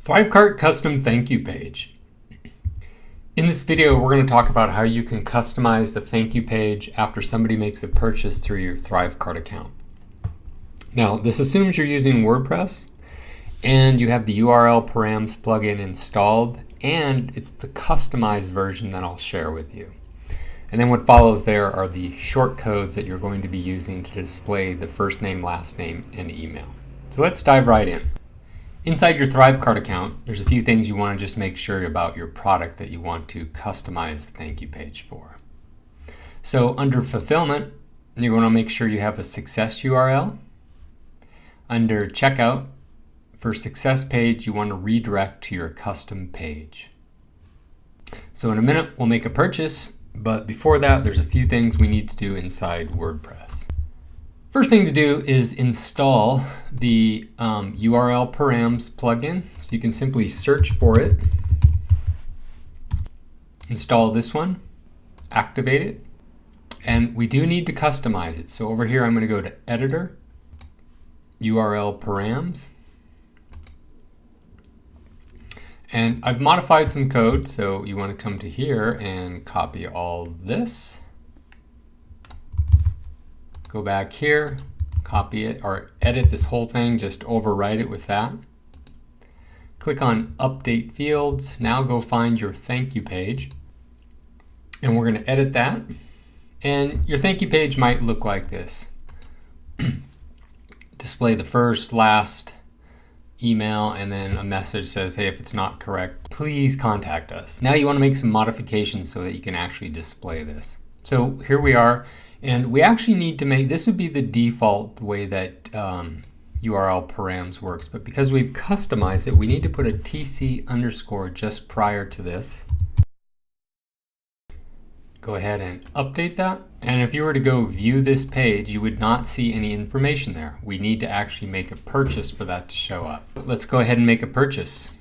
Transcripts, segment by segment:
ThriveCart custom thank you page. In this video, we're going to talk about how you can customize the thank you page after somebody makes a purchase through your ThriveCart account. Now, this assumes you're using WordPress and you have the URL Params plugin installed, and it's the customized version that I'll share with you. And then what follows there are the short codes that you're going to be using to display the first name, last name, and email. So let's dive right in. Inside your ThriveCart account, there's a few things you want to just make sure about your product that you want to customize the thank you page for. So under fulfillment, you're going to make sure you have a success URL. Under checkout, for success page, you want to redirect to your custom page. So in a minute, we'll make a purchase, but before that, there's a few things we need to do inside WordPress. First thing to do is install the URL Params plugin. So you can simply search for it, install this one, activate it, and we do need to customize it. So over here, I'm going to go to Editor, URL Params, and I've modified some code. So you want to come to here and copy all this. Go back here, copy it, or edit this whole thing, just overwrite it with that. Click on Update Fields. Now go find your thank you page. And we're going to edit that. And your thank you page might look like this. Display the first, last email, and then a message says, hey, if it's not correct, please contact us. Now you want to make some modifications so that you can actually display this. So here we are. And we actually need to make, this would be the default way that URL Params works, but because we've customized it, we need to put a TC underscore just prior to this. Go ahead and update that. And if you were to go view this page, you would not see any information there. We need to actually make a purchase for that to show up. Let's go ahead and make a purchase.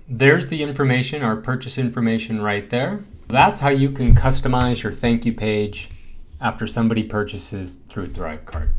There's the information, our purchase information right there. That's how you can customize your thank you page after somebody purchases through ThriveCart.